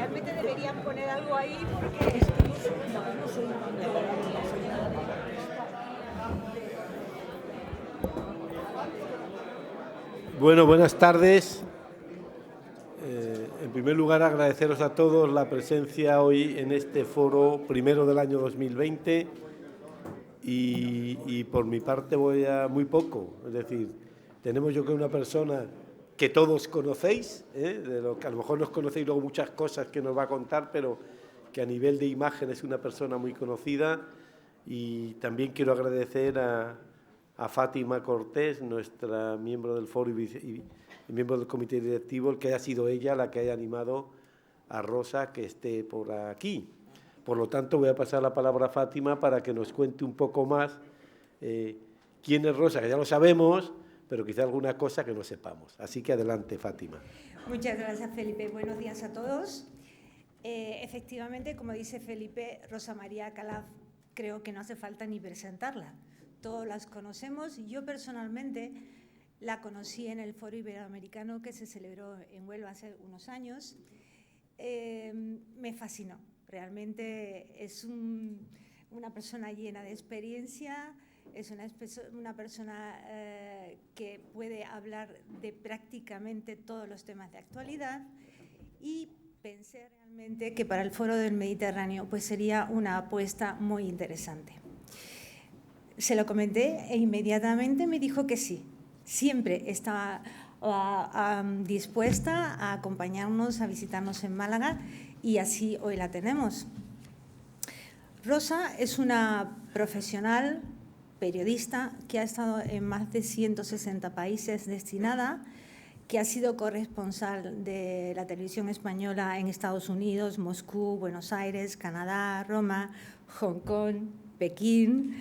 realmente deberían poner algo ahí porque es que no soy Bueno, buenas tardes. En primer lugar, agradeceros a todos la presencia hoy en este foro primero del año 2020 y por mi parte voy a muy poco. Es decir, tenemos yo creo una persona que todos conocéis, de lo que a lo mejor nos conocéis luego muchas cosas que nos va a contar, pero que a nivel de imagen es una persona muy conocida. Y también quiero agradecer a Fátima Cortés, nuestra miembro del foro y miembro del comité directivo, el que haya sido ella la que haya animado a Rosa que esté por aquí. Por lo tanto, voy a pasar la palabra a Fátima para que nos cuente un poco más quién es Rosa, que ya lo sabemos, pero quizá alguna cosa que no sepamos. Así que adelante, Fátima. Muchas gracias, Felipe. Buenos días a todos. Efectivamente, como dice Felipe, Rosa María Calaf, creo que no hace falta ni presentarla. Todos las conocemos. Yo personalmente la conocí en el Foro Iberoamericano que se celebró en Huelva hace unos años. Me fascinó. Realmente es una persona llena de experiencia, es una persona que puede hablar de prácticamente todos los temas de actualidad y pensé realmente que para el Foro del Mediterráneo pues sería una apuesta muy interesante. Se lo comenté e inmediatamente me dijo que sí. Siempre estaba dispuesta a acompañarnos, a visitarnos en Málaga y así hoy la tenemos. Rosa es una profesional periodista que ha estado en más de 160 países destinada, que ha sido corresponsal de la televisión española en Estados Unidos, Moscú, Buenos Aires, Canadá, Roma, Hong Kong, Pekín.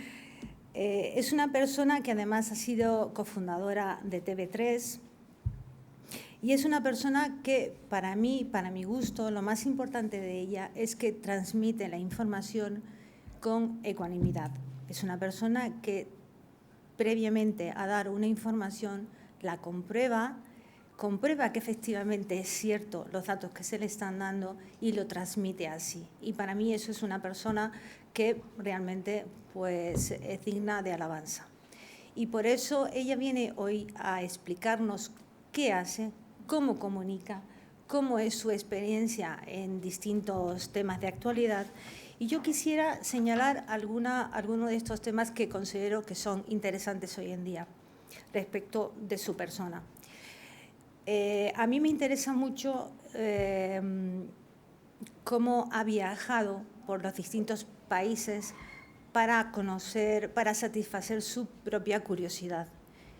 Es una persona que además ha sido cofundadora de TV3 y es una persona que para mí, para mi gusto, lo más importante de ella es que transmite la información con ecuanimidad. Es una persona que previamente a dar una información la comprueba que efectivamente es cierto los datos que se le están dando y lo transmite así. Y para mí eso es una persona que realmente pues, es digna de alabanza. Y por eso ella viene hoy a explicarnos qué hace, cómo comunica, cómo es su experiencia en distintos temas de actualidad. Y yo quisiera señalar algunos de estos temas que considero que son interesantes hoy en día respecto de su persona. A mí me interesa mucho cómo ha viajado por los distintos países para conocer, para satisfacer su propia curiosidad.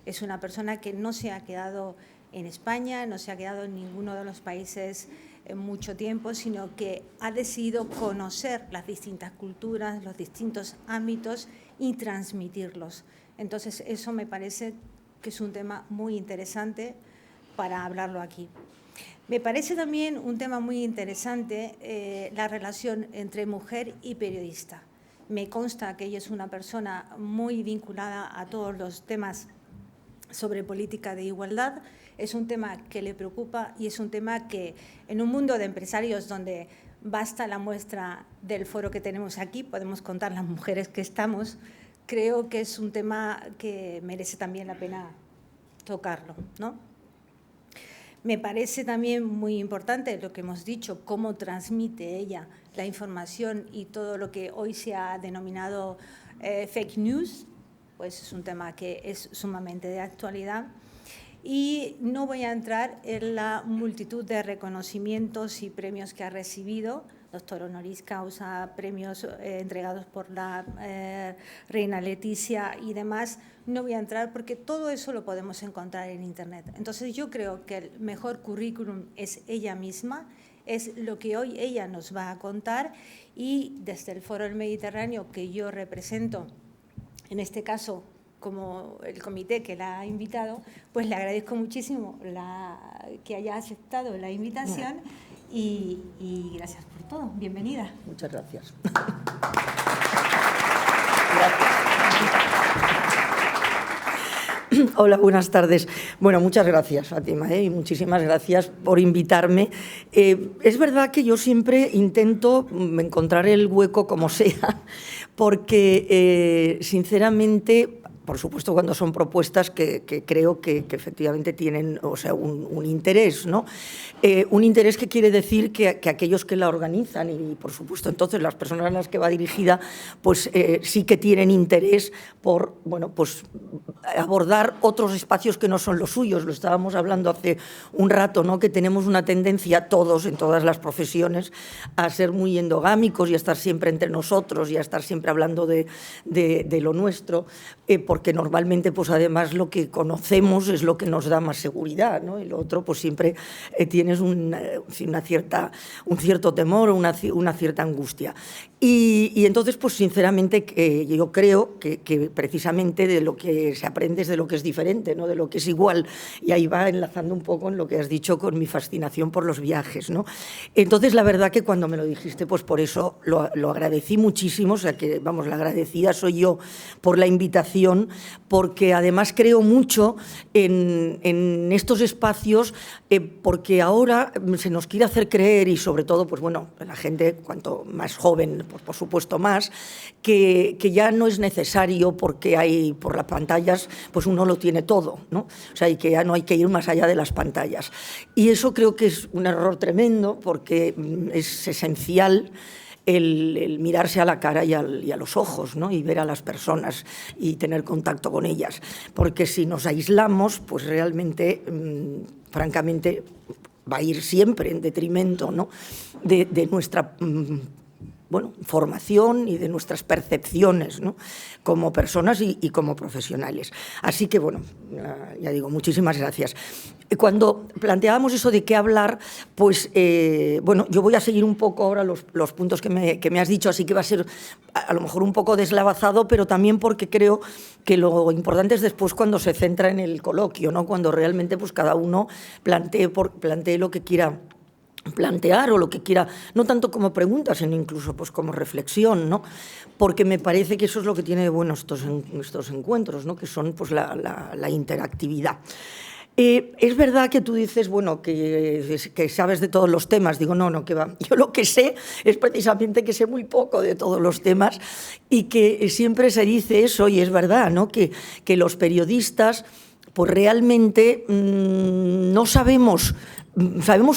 Es una persona que no se ha quedado en España, no se ha quedado en ninguno de los países en mucho tiempo, sino que ha decidido conocer las distintas culturas, los distintos ámbitos y transmitirlos. Entonces, eso me parece que es un tema muy interesante para hablarlo aquí. Me parece también un tema muy interesante la relación entre mujer y periodista. Me consta que ella es una persona muy vinculada a todos los temas sobre política de igualdad. Es un tema que le preocupa y es un tema que en un mundo de empresarios donde basta la muestra del foro que tenemos aquí, podemos contar las mujeres que estamos, creo que es un tema que merece también la pena tocarlo, ¿no? Me parece también muy importante lo que hemos dicho, cómo transmite ella la información y todo lo que hoy se ha denominado fake news, pues es un tema que es sumamente de actualidad. Y no voy a entrar en la multitud de reconocimientos y premios que ha recibido, doctor honoris causa, premios entregados por la reina Leticia y demás. No voy a entrar porque todo eso lo podemos encontrar en Internet. Entonces yo creo que el mejor currículum es ella misma, es lo que hoy ella nos va a contar y desde el Foro del Mediterráneo que yo represento, en este caso como el comité que la ha invitado, pues le agradezco muchísimo que haya aceptado la invitación y gracias por todo. Bienvenida. Muchas gracias. Hola, buenas tardes. Bueno, muchas gracias, Fátima, y muchísimas gracias por invitarme. Es verdad que yo siempre intento encontrar el hueco como sea, porque, sinceramente, por supuesto, cuando son propuestas que creo que efectivamente tienen, o sea, un interés, ¿no? Un interés que quiere decir que aquellos que la organizan y, por supuesto, entonces las personas a las que va dirigida, pues sí que tienen interés por, bueno, pues abordar otros espacios que no son los suyos. Lo estábamos hablando hace un rato, ¿no? Que tenemos una tendencia todos, en todas las profesiones, a ser muy endogámicos y a estar siempre entre nosotros y a estar siempre hablando de lo nuestro, porque normalmente, pues además, lo que conocemos es lo que nos da más seguridad, ¿no? Y lo otro, pues siempre tienes un cierto temor o una cierta angustia. Y entonces, pues sinceramente, yo creo que precisamente de lo que se aprende es de lo que es diferente, ¿no? De lo que es igual. Y ahí va enlazando un poco en lo que has dicho con mi fascinación por los viajes, ¿no? Entonces, la verdad que cuando me lo dijiste, pues por eso lo agradecí muchísimo. O sea que, vamos, la agradecida soy yo por la invitación, porque además creo mucho en estos espacios, porque ahora se nos quiere hacer creer, y sobre todo, pues bueno, la gente cuanto más joven, pues por supuesto más, que ya no es necesario, porque hay por las pantallas, pues uno lo tiene todo, ¿no? O sea, y que ya no hay que ir más allá de las pantallas. Y eso creo que es un error tremendo, porque es esencial el mirarse a la cara y a los ojos, ¿no? Y ver a las personas y tener contacto con ellas. Porque si nos aislamos, pues realmente, francamente, va a ir siempre en detrimento, ¿no? de nuestra formación y de nuestras percepciones, ¿no? Como personas y como profesionales. Así que, bueno, ya digo, muchísimas gracias. Cuando planteábamos eso de qué hablar, pues, bueno, yo voy a seguir un poco ahora los puntos que me has dicho, así que va a ser a lo mejor un poco deslavazado, pero también porque creo que lo importante es después cuando se centra en el coloquio, ¿no? Cuando realmente pues cada uno plantee lo que quiera plantear o lo que quiera, no tanto como preguntas, sino incluso pues como reflexión, ¿no? Porque me parece que eso es lo que tiene de bueno estos encuentros, ¿no? Que son pues la interactividad. Es verdad que tú dices, bueno, que sabes de todos los temas. Digo, no, que va. Yo lo que sé es precisamente que sé muy poco de todos los temas y que siempre se dice eso, y es verdad, ¿no? Que los periodistas pues realmente no sabemos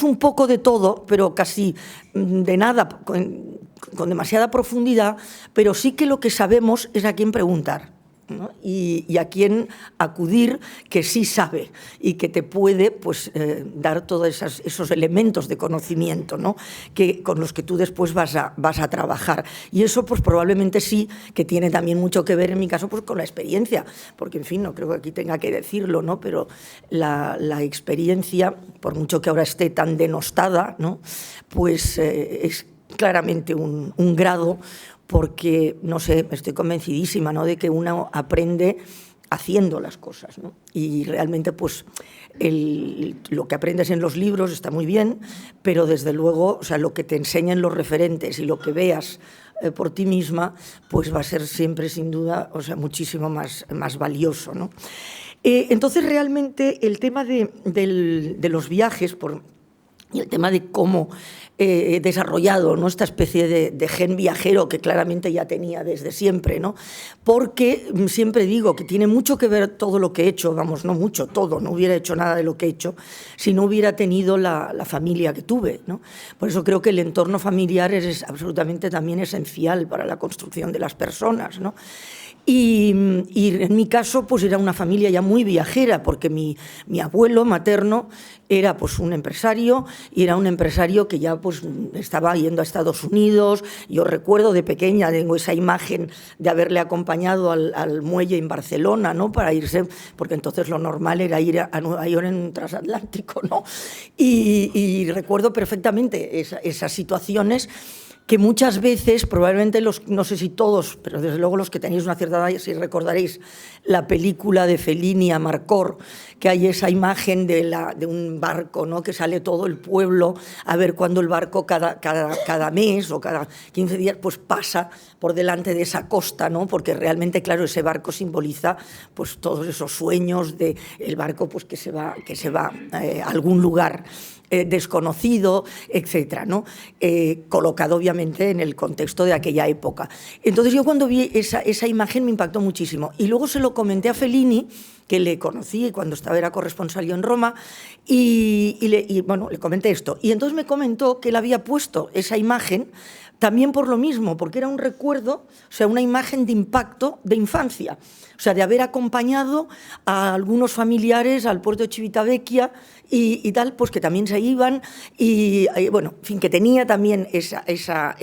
un poco de todo, pero casi de nada, con demasiada profundidad, pero sí que lo que sabemos es a quién preguntar, ¿no? Y a quién acudir que sí sabe y que te puede pues, dar todos esos elementos de conocimiento, ¿no? Con los que tú después vas a trabajar. Y eso pues, probablemente sí que tiene también mucho que ver, en mi caso, pues, con la experiencia, porque, en fin, no creo que aquí tenga que decirlo, ¿no? Pero la experiencia, por mucho que ahora esté tan denostada, ¿no? Pues es claramente un grado, porque, no sé, estoy convencidísima, ¿no? De que uno aprende haciendo las cosas, ¿no? Y realmente, pues, lo que aprendes en los libros está muy bien, pero desde luego, o sea, lo que te enseñan los referentes y lo que veas por ti misma, pues va a ser siempre, sin duda, o sea, muchísimo más valioso, ¿no? Entonces, realmente, el tema de los viajes y el tema de cómo he desarrollado, ¿no? Esta especie de gen viajero que claramente ya tenía desde siempre, ¿no? Porque siempre digo que tiene mucho que ver todo lo que he hecho, vamos, no mucho, todo, no hubiera hecho nada de lo que he hecho si no hubiera tenido la familia que tuve, ¿no? Por eso creo que el entorno familiar es absolutamente también esencial para la construcción de las personas, ¿no? Y en mi caso, pues era una familia ya muy viajera, porque mi abuelo materno era pues un empresario, y era un empresario que ya pues estaba yendo a Estados Unidos. Yo recuerdo de pequeña, tengo esa imagen de haberle acompañado al muelle en Barcelona, ¿no? Para irse, porque entonces lo normal era ir a Nueva York en un transatlántico, ¿no? Y recuerdo perfectamente esas situaciones. que muchas veces, probablemente no sé si todos, pero desde luego los que tenéis una cierta edad, si recordaréis la película de Fellini, Amarcord, que hay esa imagen de un barco, ¿no?, que sale todo el pueblo a ver cuando el barco cada mes o cada 15 días pues pasa por delante de esa costa, ¿no?, porque realmente, claro, ese barco simboliza pues todos esos sueños de el barco pues que se va a algún lugar desconocido, etcétera, ¿no? Colocado obviamente en el contexto de aquella época. Entonces yo cuando vi esa imagen me impactó muchísimo y luego se lo comenté a Fellini, que le conocí cuando era corresponsal yo en Roma, y bueno, le comenté esto. Y entonces me comentó que él había puesto esa imagen también por lo mismo, porque era un recuerdo, o sea, una imagen de impacto de infancia, o sea, de haber acompañado a algunos familiares al puerto de Civitavecchia y tal, pues que también se iban y bueno, en fin, que tenía también esa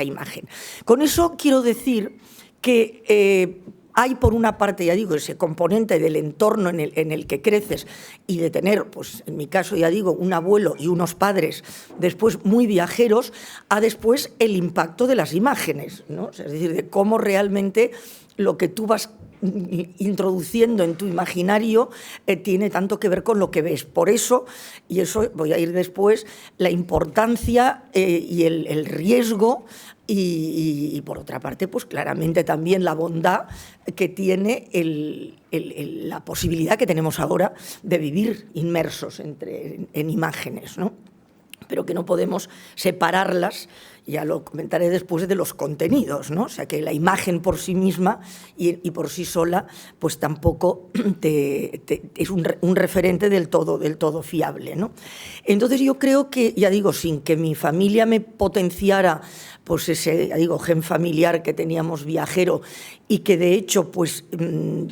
imagen. Con eso quiero decir que hay, por una parte, ya digo, ese componente del entorno en el que creces y de tener, pues en mi caso, ya digo, un abuelo y unos padres después muy viajeros, a después el impacto de las imágenes, ¿no? Es decir, de cómo realmente lo que tú vas introduciendo en tu imaginario tiene tanto que ver con lo que ves. Por eso, y eso voy a ir después, la importancia y el riesgo y por otra parte, pues claramente también la bondad que tiene la posibilidad que tenemos ahora de vivir inmersos en imágenes, ¿no? Pero que no podemos separarlas, ya lo comentaré después, de los contenidos, ¿no? O sea, que la imagen por sí misma y por sí sola, pues tampoco es un referente del todo fiable, ¿no? Entonces yo creo que, ya digo, sin que mi familia me potenciara pues ese, ya digo, gen familiar que teníamos viajero y que de hecho pues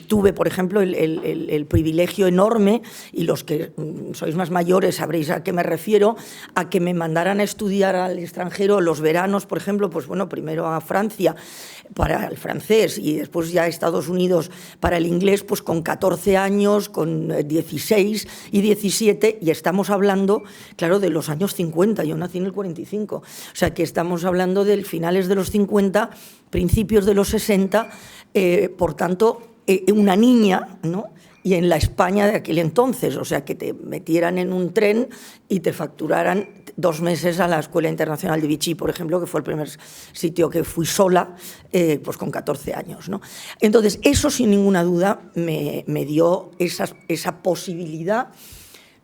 tuve, por ejemplo, el privilegio enorme, y los que sois más mayores sabréis a qué me refiero, a que me mandaran a estudiar al extranjero los veranos, por ejemplo, pues bueno, primero a Francia para el francés y después ya a Estados Unidos para el inglés, pues con 14 años, con 16 y 17, y estamos hablando, claro, de los años 50, yo nací en el 45, o sea que estamos hablando de finales de los 50, principios de los 60, por tanto, una niña, ¿no? Y en la España de aquel entonces, o sea, que te metieran en un tren y te facturaran 2 meses a la Escuela Internacional de Vichy, por ejemplo, que fue el primer sitio que fui sola, pues con 14 años, ¿no? Entonces, eso sin ninguna duda me dio esa posibilidad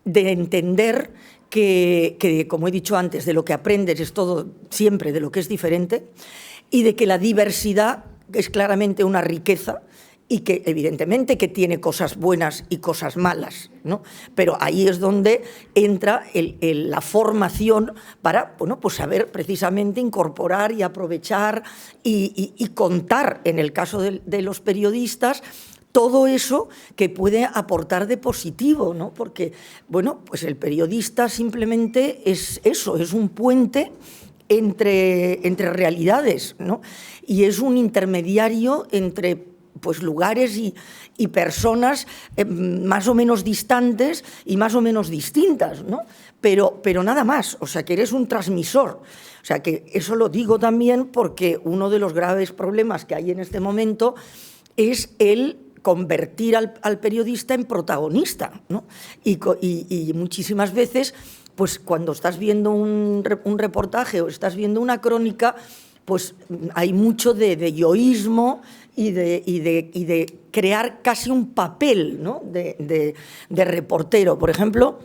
de entender que, como he dicho antes, de lo que aprendes es todo siempre de lo que es diferente, y de que la diversidad es claramente una riqueza y que evidentemente que tiene cosas buenas y cosas malas, ¿no? Pero ahí es donde entra la formación para, bueno, pues saber precisamente incorporar y aprovechar y contar, en el caso de los periodistas, todo eso que puede aportar de positivo, ¿no? Porque, bueno, pues el periodista simplemente es eso, es un puente entre realidades, ¿no? Y es un intermediario entre pues lugares y personas más o menos distantes y más o menos distintas, ¿no? Pero nada más, o sea, que eres un transmisor. O sea, que eso lo digo también porque uno de los graves problemas que hay en este momento es el convertir al periodista en protagonista, ¿no? Y muchísimas veces, pues cuando estás viendo un reportaje o estás viendo una crónica, pues hay mucho de yoísmo y de crear casi un papel, ¿no? de reportero. Por ejemplo,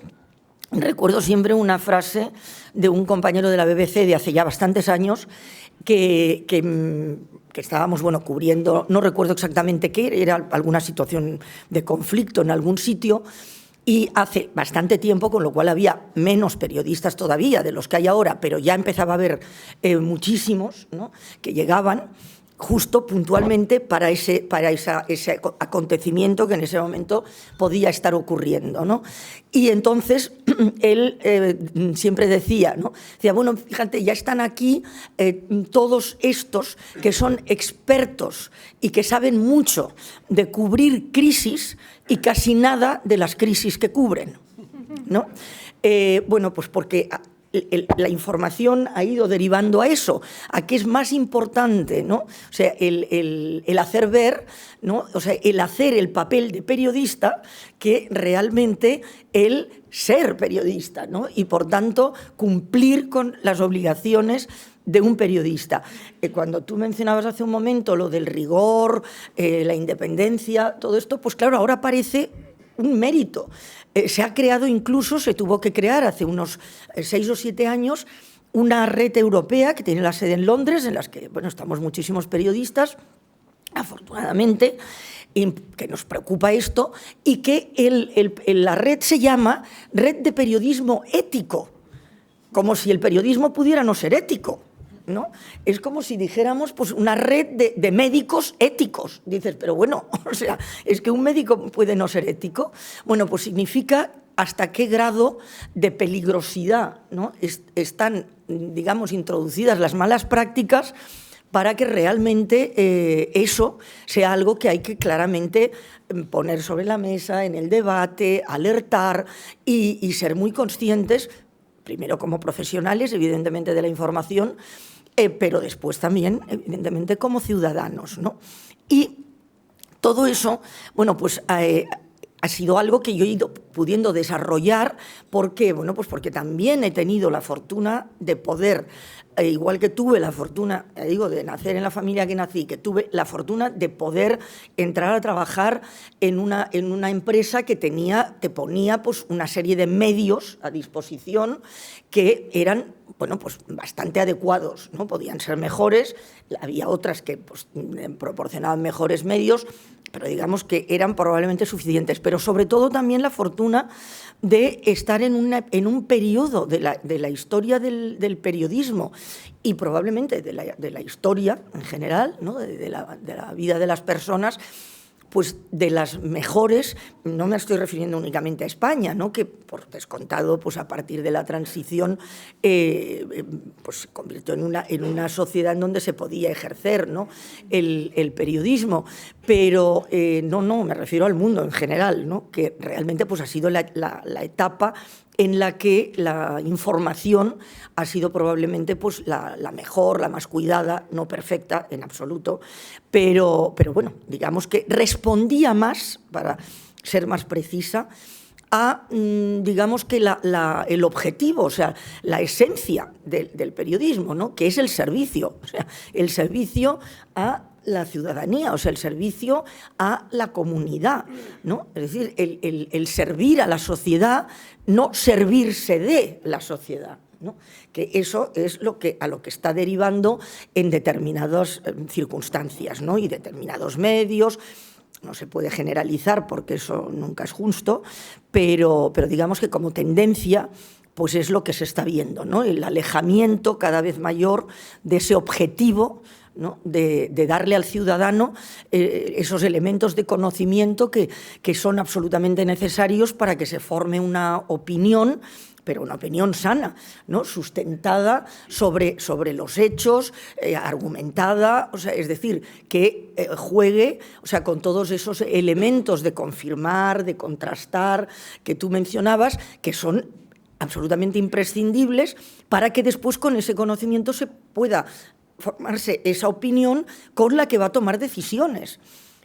recuerdo siempre una frase de un compañero de la BBC de hace ya bastantes años que estábamos, bueno, cubriendo, no recuerdo exactamente qué, era alguna situación de conflicto en algún sitio, y hace bastante tiempo, con lo cual había menos periodistas todavía de los que hay ahora, pero ya empezaba a haber muchísimos, ¿no?, que llegaban justo puntualmente para ese acontecimiento que en ese momento podía estar ocurriendo, ¿no? Y entonces él siempre decía, ¿no? Decía, bueno, fíjate, ya están aquí todos estos que son expertos y que saben mucho de cubrir crisis y casi nada de las crisis que cubren, ¿no? Bueno, pues porque la información ha ido derivando a eso, a que es más importante, ¿no? O sea, el hacer ver, ¿no? O sea, el hacer el papel de periodista que realmente el ser periodista, ¿no? Y por tanto cumplir con las obligaciones de un periodista. Cuando tú mencionabas hace un momento lo del rigor, la independencia, todo esto, pues claro, ahora parece un mérito. Se ha creado incluso, se tuvo que crear hace unos 6 o 7 años, una red europea que tiene la sede en Londres, en las que, bueno, estamos muchísimos periodistas, afortunadamente, que nos preocupa esto, y que la red se llama Red de Periodismo Ético, como si el periodismo pudiera no ser ético, ¿no? Es como si dijéramos pues, una red de médicos éticos. Dices, pero bueno, o sea, ¿es que un médico puede no ser ético? Bueno, pues significa hasta qué grado de peligrosidad, ¿no? Están, digamos, introducidas las malas prácticas para que realmente eso sea algo que hay que claramente poner sobre la mesa, en el debate, alertar y ser muy conscientes, primero como profesionales, evidentemente, de la información, pero después también, evidentemente, como ciudadanos, ¿no? Y todo eso, bueno, pues ha sido algo que yo he ido pudiendo desarrollar. ¿Por qué? Bueno, pues porque también he tenido la fortuna de poder, igual que tuve la fortuna, digo, de nacer en la familia que nací, que tuve la fortuna de poder entrar a trabajar en una empresa que ponía pues, una serie de medios a disposición que eran, bueno, pues bastante adecuados, ¿no? Podían ser mejores, había otras que pues, proporcionaban mejores medios, pero digamos que eran probablemente suficientes. Pero sobre todo también la fortuna de estar en un periodo de la historia del periodismo y probablemente de la historia en general, ¿no? de la vida de las personas, pues de las mejores. No me estoy refiriendo únicamente a España, ¿no? Que por descontado, pues a partir de la transición, pues se convirtió en una sociedad en donde se podía ejercer, ¿no? el periodismo, pero no, me refiero al mundo en general, ¿no? Que realmente pues ha sido la etapa en la que la información ha sido probablemente pues, la mejor, la más cuidada, no perfecta en absoluto, pero bueno, digamos que respondía más, para ser más precisa, a, digamos que el objetivo, o sea, la esencia del periodismo, ¿no? Que es el servicio, o sea, el servicio a la ciudadanía, o sea, el servicio a la comunidad, ¿no? Es decir, el servir a la sociedad, no servirse de la sociedad, ¿no? Que eso es a lo que está derivando en determinadas circunstancias, ¿no? Y determinados medios. No se puede generalizar porque eso nunca es justo, pero digamos que como tendencia pues es lo que se está viendo, ¿no? El alejamiento cada vez mayor de ese objetivo, ¿no? de darle al ciudadano esos elementos de conocimiento que son absolutamente necesarios para que se forme una opinión, pero una opinión sana, ¿no? Sustentada sobre los hechos, argumentada, o sea, es decir, que juegue, o sea, con todos esos elementos de confirmar, de contrastar, que tú mencionabas, que son absolutamente imprescindibles para que después con ese conocimiento se pueda formarse esa opinión con la que va a tomar decisiones,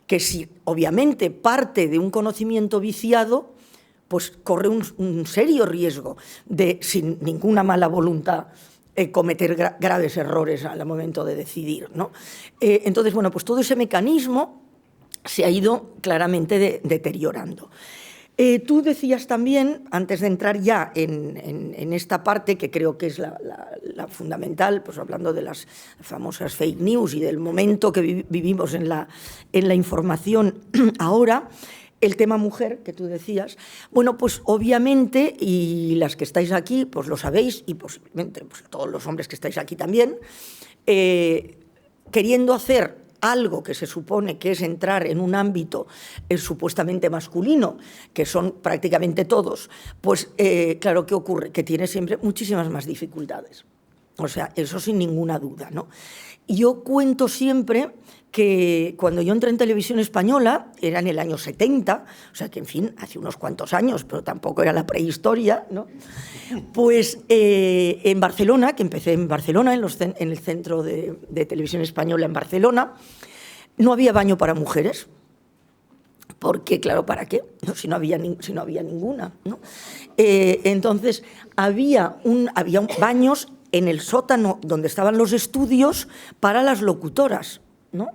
que si obviamente parte de un conocimiento viciado, pues corre un serio riesgo de, sin ninguna mala voluntad, cometer graves errores al momento de decidir, ¿no? Entonces, bueno, pues todo ese mecanismo se ha ido claramente deteriorando. Tú decías también, antes de entrar ya en esta parte, que creo que es la fundamental, pues hablando de las famosas fake news y del momento que vivimos en la información ahora, el tema mujer, que tú decías, bueno, pues obviamente, y las que estáis aquí, pues lo sabéis, y posiblemente pues, todos los hombres que estáis aquí también, queriendo hacer algo que se supone que es entrar en un ámbito supuestamente masculino, que son prácticamente todos, pues claro, ¿qué ocurre? Que tiene siempre muchísimas más dificultades. O sea, eso sin ninguna duda, ¿no? Yo cuento siempre que cuando yo entré en Televisión Española, era en el año 70, o sea que, en fin, hace unos cuantos años, pero tampoco era la prehistoria, ¿no? Pues en Barcelona, que empecé en Barcelona, en el Centro de Televisión Española en Barcelona, no había baño para mujeres. Porque, claro, ¿para qué? No, si no había ninguna, ¿no? Entonces, había baños en el sótano donde estaban los estudios para las locutoras, ¿no?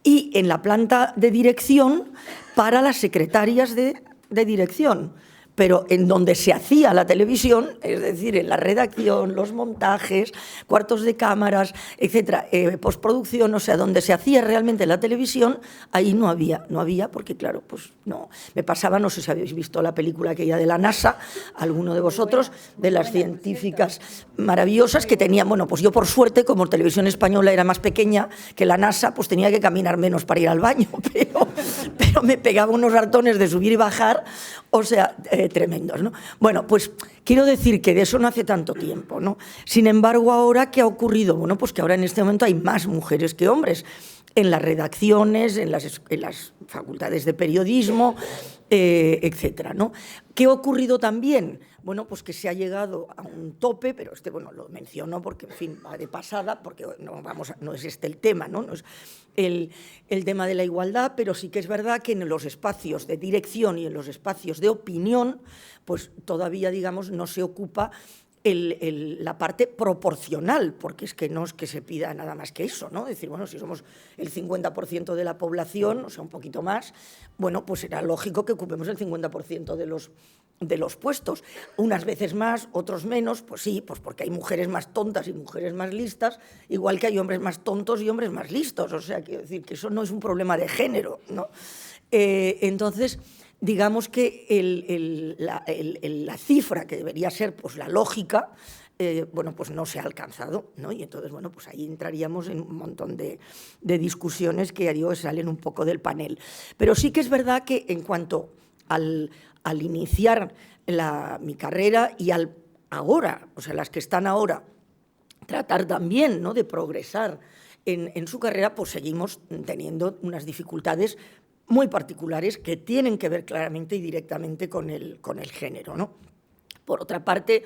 Y en la planta de dirección para las secretarias de dirección. Pero en donde se hacía la televisión, es decir, en la redacción, los montajes, cuartos de cámaras, etcétera, postproducción, o sea, donde se hacía realmente la televisión, ahí no había, porque claro, pues no. Me pasaba, no sé si habéis visto la película aquella de la NASA, alguno de vosotros, de las científicas maravillosas que tenían, bueno, pues yo por suerte, como Televisión Española era más pequeña que la NASA, pues tenía que caminar menos para ir al baño, pero me pegaba unos hartones de subir y bajar, o sea, tremendos, ¿no? Bueno, pues quiero decir que de eso no hace tanto tiempo, ¿no? Sin embargo, ahora, ¿qué ha ocurrido? Bueno, pues que ahora en este momento hay más mujeres que hombres en las redacciones, en las facultades de periodismo, etcétera, ¿no? ¿Qué ha ocurrido también? Bueno, pues que se ha llegado a un tope, pero bueno, lo menciono porque, en fin, va de pasada, porque no es este el tema, ¿no? No es el tema de la igualdad, pero sí que es verdad que en los espacios de dirección y en los espacios de opinión, pues todavía, digamos, no se ocupa la parte proporcional, porque es que no es que se pida nada más que eso, ¿no? Es decir, bueno, si somos el 50% de la población, o sea, un poquito más, bueno, pues será lógico que ocupemos el 50% de los puestos. Unas veces más, otros menos, pues sí, pues porque hay mujeres más tontas y mujeres más listas, igual que hay hombres más tontos y hombres más listos. O sea, quiero decir que eso no es un problema de género, ¿no? Entonces, digamos que la cifra que debería ser pues la lógica, bueno, pues no se ha alcanzado, ¿no? Y entonces, bueno, pues ahí entraríamos en un montón de discusiones que, ya digo, salen un poco del panel. Pero sí que es verdad que en cuanto al iniciar mi carrera y ahora, o sea, las que están ahora, tratar también, ¿no?, de progresar en su carrera, pues seguimos teniendo unas dificultades muy particulares que tienen que ver claramente y directamente con el género, ¿no? Por otra parte,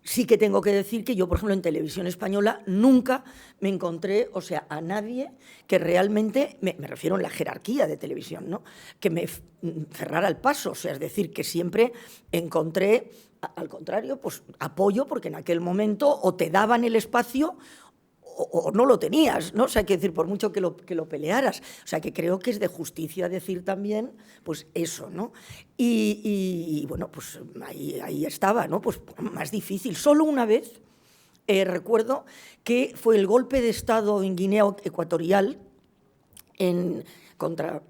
sí que tengo que decir que yo, por ejemplo, en Televisión Española nunca me encontré, o sea, a nadie que realmente, me refiero en la jerarquía de televisión, ¿no?, que me cerrara el paso. O sea, es decir, que siempre encontré, al contrario, pues apoyo, porque en aquel momento o te daban el espacio o no lo tenías, ¿no? O sea, quiero decir, por mucho que lo pelearas. O sea, que creo que es de justicia decir también, pues eso, ¿no? Y bueno, pues ahí estaba, ¿no? Pues más difícil. Solo una vez recuerdo que fue el golpe de Estado en Guinea Ecuatorial contra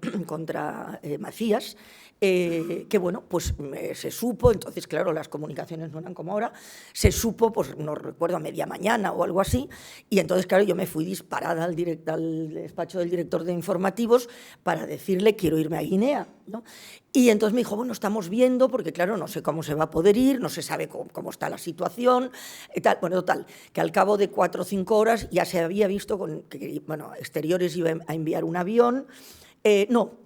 Macías, que bueno, pues se supo, entonces claro, las comunicaciones no eran como ahora, se supo, pues no recuerdo, a media mañana o algo así, y entonces claro, yo me fui disparada al despacho del director de informativos para decirle quiero irme a Guinea, ¿no? Y entonces me dijo, bueno, estamos viendo, porque claro, no sé cómo se va a poder ir, no se sabe cómo está la situación, y tal. Bueno, total, que al cabo de 4 o 5 horas ya se había visto que, bueno, Exteriores iba a enviar un avión.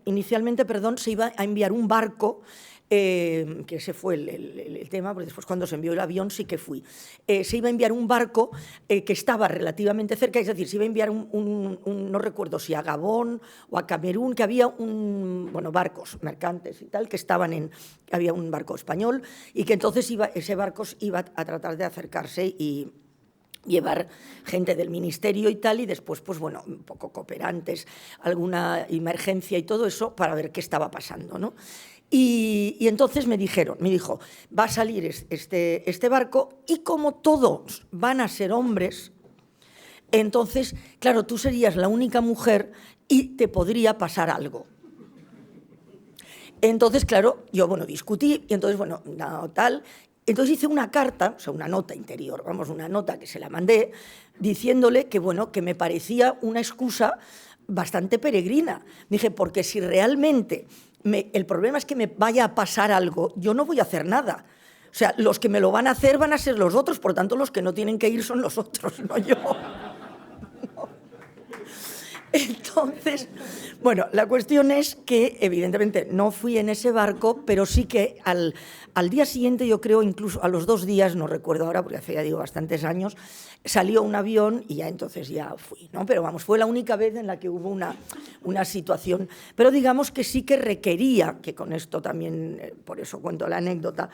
Inicialmente, se iba a enviar un barco, que ese fue el tema, porque después cuando se envió el avión sí que fui. Se iba a enviar un barco que estaba relativamente cerca, es decir, se iba a enviar no recuerdo si a Gabón o a Camerún, que había barcos mercantes y tal, que había un barco español y que entonces ese barco iba a tratar de acercarse y llevar gente del ministerio y tal, y después, pues bueno, un poco cooperantes, alguna emergencia y todo eso, para ver qué estaba pasando, ¿no? Y entonces me dijo, va a salir este barco y como todos van a ser hombres, entonces, claro, tú serías la única mujer y te podría pasar algo. Entonces, claro, yo, discutí y entonces, tal. Entonces hice una carta, o sea, una nota interior, una nota que se la mandé, diciéndole que, que me parecía una excusa bastante peregrina. Dije, porque si realmente el problema es que me vaya a pasar algo, yo no voy a hacer nada. O sea, los que me lo van a hacer van a ser los otros, por tanto, los que no tienen que ir son los otros, no yo. Entonces, bueno, la cuestión es que evidentemente no fui en ese barco, pero sí que al día siguiente, yo creo, incluso a los 2 días, no recuerdo ahora, porque hace ya digo bastantes años, salió un avión y ya entonces ya fui, ¿no? Pero vamos, fue la única vez en la que hubo una situación, pero digamos que sí que requería, que con esto también, por eso cuento la anécdota,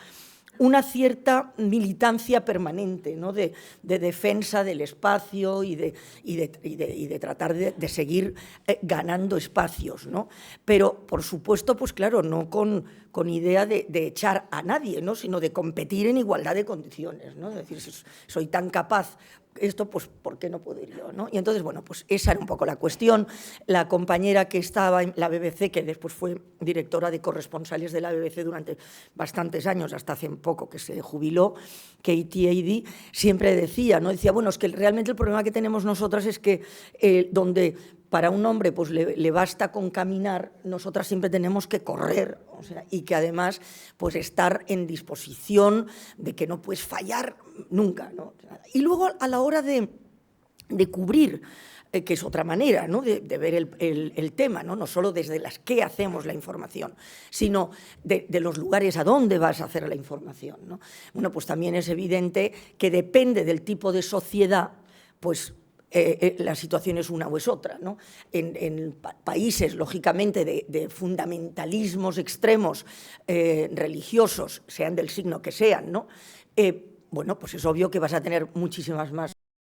una cierta militancia permanente, ¿no? de defensa del espacio y de tratar de seguir ganando espacios, ¿no? Pero, por supuesto, pues claro, no con idea de echar a nadie, ¿no? Sino de competir en igualdad de condiciones, ¿no? Es decir, si soy tan capaz esto, pues, ¿por qué no puedo ir yo, ¿no? Y entonces, bueno, pues esa era un poco la cuestión. La compañera que estaba en la BBC, que después fue directora de corresponsales de la BBC durante bastantes años, hasta hace poco que se jubiló, Katie Adie, siempre decía, ¿no? Decía, bueno, es que realmente el problema que tenemos nosotras es que donde para un hombre pues le basta con caminar, nosotras siempre tenemos que correr, o sea, y que además pues estar en disposición de que no puedes fallar nunca, ¿no? Y luego a la hora de cubrir, que es otra manera, ¿no? de ver el tema, ¿no? Solo desde las que hacemos la información, sino de los lugares a dónde vas a hacer la información, ¿no? Bueno, pues también es evidente que depende del tipo de sociedad, pues la situación es una o es otra, ¿no? En países, lógicamente, de fundamentalismos extremos religiosos, sean del signo que sean, ¿no? Bueno, pues es obvio que vas a tener muchísimas más